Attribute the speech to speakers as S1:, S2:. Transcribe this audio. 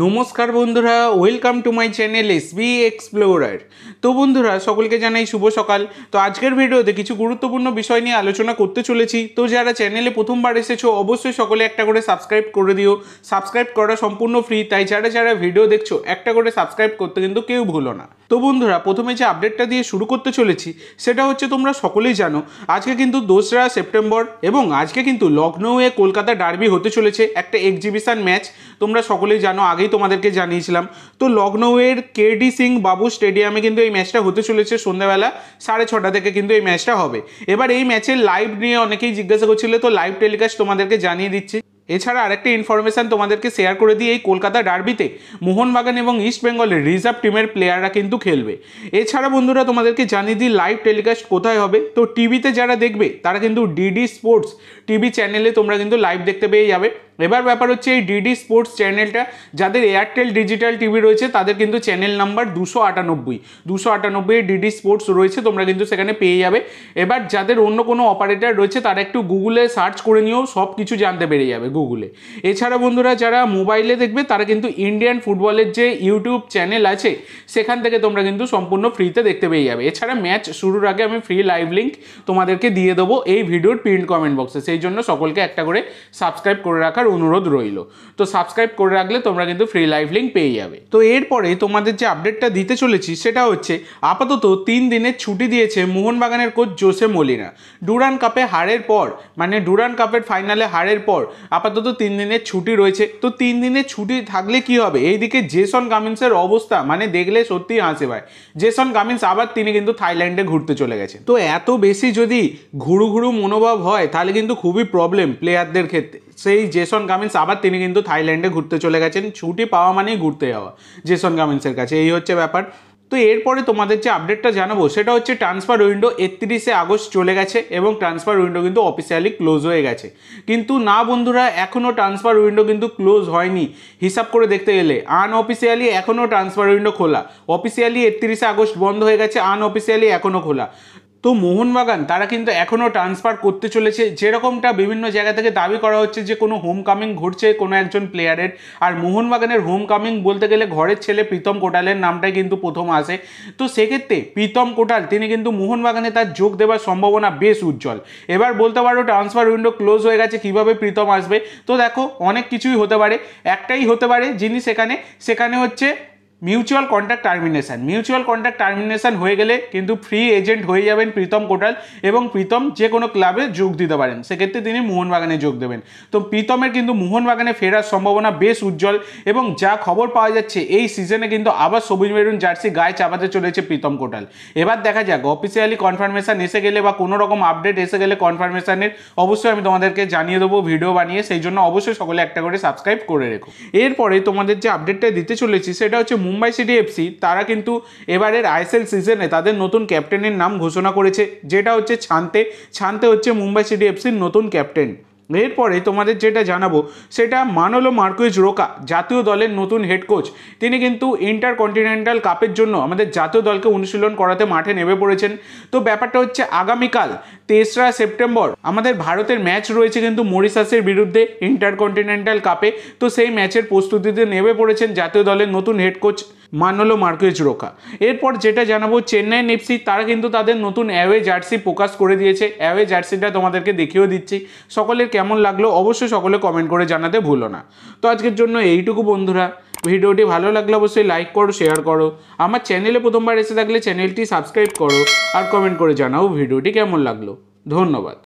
S1: নমস্কার বন্ধুরা, welcome to my channel SB explorer. তো বন্ধুরা, সকলকে জানাই শুভ সকাল। তো আজকের ভিডিওতে কিছু গুরুত্বপূর্ণ বিষয় নিয়ে আলোচনা করতে চলেছি। তো যারা চ্যানেলে প্রথমবার এসেছো অবশ্যই সকলে একটা করে সাবস্ক্রাইব করে দিও। সাবস্ক্রাইব করা সম্পূর্ণ ফ্রি, তাই যারা ভিডিও দেখছো একটা করে সাবস্ক্রাইব করতে কিন্তু কেউ ভুলো না। তো বন্ধুরা, প্রথমে যে আপডেটটা দিয়ে শুরু করতে চলেছি সেটা হচ্ছে, তোমরা সকলেই জানো আজকে কিন্তু 2রা সেপ্টেম্বর এবং আজকে কিন্তু লখনৌয়ে কলকাতা ডার্বি হতে চলেছে, একটা এক্সিবিশন ম্যাচ। তোমরা সকলেই জানো, আগেই তোমাদেরকে জানিয়েছিলাম। তো লখনৌয়ের কেডি সিং বাবু স্টেডিয়ামে কিন্তু এই ম্যাচটা হতে চলেছে সন্ধ্যাবেলা 6:30 থেকে কিন্তু এই ম্যাচটা হবে। এবার এই ম্যাচের লাইভ নিয়ে অনেকেই জিজ্ঞাসা করছিল, তো লাইভ টেলিকাস্ট তোমাদেরকে জানিয়ে দিচ্ছি। এছাড়া আরেকটা ইনফরমেশান তোমাদেরকে শেয়ার করে দিই, এই কলকাতা ডার্বিতে মোহনবাগান এবং ইস্ট বেঙ্গলের রিজার্ভ টিমের প্লেয়াররা কিন্তু খেলবে। এছাড়া বন্ধুরা, তোমাদেরকে জানিয়ে দিই লাইভ টেলিকাস্ট কোথায় হবে। তো টিভিতে যারা দেখবে তারা কিন্তু ডিডি স্পোর্টস টিভি চ্যানেলে তোমরা কিন্তু লাইভ দেখতে পেয়ে যাবে। এবার ব্যাপার হচ্ছে, এই ডিডি স্পোর্টস চ্যানেলটা যাদের এয়ারটেল ডিজিটাল টিভি রয়েছে তাদের কিন্তু চ্যানেল নাম্বার 298 ডিডি স্পোর্টস রয়েছে, তোমরা কিন্তু সেখানে পেয়ে যাবে। এবার যাদের অন্য কোনো অপারেটর রয়েছে তারা একটু গুগলে সার্চ করে নিয়েও সব কিছু জানতে পেরে যাবে গুগলে। এছাড়া বন্ধুরা, যারা মোবাইলে দেখবে তারা কিন্তু ইন্ডিয়ান ফুটবলের যে ইউটিউব চ্যানেল আছে সেখান থেকে তোমরা কিন্তু সম্পূর্ণ ফ্রিতে দেখতে পেয়ে যাবে। এছাড়া ম্যাচ শুরুর আগে আমি ফ্রি লাইভ লিঙ্ক তোমাদেরকে দিয়ে দেবো এই ভিডিওর পিন কমেন্ট বক্সে, সেই জন্য সকলকে একটা করে সাবস্ক্রাইব করে রাখার অনুরোধ রইল। তো সাবস্ক্রাইব করে রাখলে তোমরা কিন্তু ফ্রি লাইভ লিঙ্ক পেয়ে যাবে। তো এরপরে তোমাদের যে আপডেটটা দিতে চলেছি সেটা হচ্ছে, আপাতত 3 দিনের ছুটি দিয়েছে মোহনবাগানের কোচ জোসে মোলিনা। ডুরান্ড কাপে হারের পর, মানে ডুরান্ড কাপের ফাইনালে হারের পর আপাতত 3 দিনের ছুটি রয়েছে। তো 3 দিনের ছুটি থাকলে কি হবে, এইদিকে জেসন কামিন্সের অবস্থা মানে দেখলে সত্যিই হাসি পায়। জেসন কামিন্স আবার তিনি কিন্তু থাইল্যান্ডে ঘুরতে চলে গেছেন। তো এত বেশি যদি ঘুরু ঘুরু মনোভাব হয় তাহলে কিন্তু খুবই প্রবলেম প্লেয়ারদের ক্ষেত্রে। সেই জেসন কামিন্স আবার তিনি কিন্তু থাইল্যান্ডে ঘুরতে চলে গেছেন। ছুটি পাওয়া মানেই ঘুরতে যাওয়া জেসন কামিন্সের কাছে, এই হচ্ছে ব্যাপার। তো এরপরে তোমাদের যে আপডেটটা জানাবো সেটা হচ্ছে, ট্রান্সফার উইন্ডো 31শে আগস্ট চলে গেছে এবং ট্রান্সফার উইন্ডো কিন্তু অফিসিয়ালি ক্লোজ হয়ে গেছে। কিন্তু না বন্ধুরা, এখনও ট্রান্সফার উইন্ডো কিন্তু ক্লোজ হয়নি। হিসাব করে দেখতে গেলে আনঅফিসিয়ালি এখনও ট্রান্সফার উইন্ডো খোলা। অফিসিয়ালি 31শে আগস্ট বন্ধ হয়ে গেছে, আনঅফিসিয়ালি এখনও খোলা। তো মোহনবাগান তারা কিন্তু এখনও ট্রান্সফার করতে চলেছে, যেরকমটা বিভিন্ন জায়গা থেকে দাবি করা হচ্ছে যে কোনো হোম কামিং ঘটছে কোনো একজন প্লেয়ারের। আর মোহনবাগানের হোম কামিং বলতে গেলে ঘরের ছেলে প্রীতম কোটালের নামটাই কিন্তু প্রথম আসে। তো সেক্ষেত্রে প্রীতম কোটাল তিনি কিন্তু মোহনবাগানে তার যোগ দেওয়ার সম্ভাবনা বেশ উজ্জ্বল। এবার বলতে পারো ট্রান্সফার উইন্ডো ক্লোজ হয়ে গেছে, কীভাবে প্রীতম আসবে। তো দেখো, অনেক কিছুই হতে পারে। একটাই হতে পারে জিনিস সেখানে হচ্ছে মিউচুয়াল কন্ট্রাক্ট টার্মিনেশন হয়ে গেলে কিন্তু ফ্রি এজেন্ট হয়ে যাবেন প্রীতম কোটাল, এবং প্রীতম যে কোনো ক্লাবে যোগ দিতে পারেন, সেক্ষেত্রে তিনি মোহনবাগানে যোগ দেবেন। তো প্রীতমের কিন্তু মোহনবাগানে ফেরার সম্ভাবনা বেশ উজ্জ্বল, এবং যা খবর পাওয়া যাচ্ছে এই সিজনে কিন্তু আবার সবুজ মেরুন জার্সি গায়ে চাপাতে চলেছে প্রীতম কোটাল। এবার দেখা যাক অফিসিয়ালি কনফার্মেশন এসে গেলে বা কোনো রকম আপডেট এসে গেলে কনফার্মেশনের অবশ্যই আমি তোমাদেরকে জানিয়ে দেবো ভিডিও বানিয়ে, সেই জন্য অবশ্যই সকলে একটা করে সাবস্ক্রাইব করে রেখো। এরপরে তোমাদের যে আপডেটটা দিতে চলেছি সেটা হচ্ছে, মুম্বাই সিটি এফসি তারা কিন্তু এবারের আইএসএল সিজনে তাদের নতুন ক্যাপ্টেনের নাম ঘোষণা করেছে, যেটা হচ্ছে ছানতে হচ্ছে মুম্বাই সিটি এফসির নতুন ক্যাপ্টেন। এরপরে তোমাদের যেটা জানাবো সেটা, মানোলো মার্কুইজ রোকা জাতীয় দলের নতুন হেড কোচ। তিনি কিন্তু ইন্টারকন্টিনেন্টাল কাপের জন্য আমাদের জাতীয় দলকে অনুশীলন করাতে মাঠে নেমে পড়েছেন। তো ব্যাপারটা হচ্ছে, আগামীকাল 3রা সেপ্টেম্বর আমাদের ভারতের ম্যাচ রয়েছে কিন্তু মরিশাসের বিরুদ্ধে ইন্টারকন্টিনেন্টাল কাপে। তো সেই ম্যাচের প্রস্তুতিতে নেমে পড়েছেন জাতীয় দলের নতুন head coach Manolo Marquis Roca. এরপর যেটা জানাবো, চেন্নাইন এফসি তারা কিন্তু তাদের নতুন অ্যাওয়ে জার্সি প্রকাশ করে দিয়েছে। অ্যাওয়ে জার্সিটা তোমাদেরকে দেখিয়েও দিচ্ছি, সকলের কেমন লাগলো অবশ্যই সকলে কমেন্ট করে জানাতে ভুলো না। তো আজকের জন্য এইটুকু বন্ধুরা, ভিডিওটি ভালো লাগলে অবশ্যই লাইক করো, শেয়ার করো। আমার চ্যানেলে প্রথমবার এসে থাকলে চ্যানেলটি সাবস্ক্রাইব করো, আর কমেন্ট করে জানাও ভিডিওটি কেমন লাগলো। ধন্যবাদ।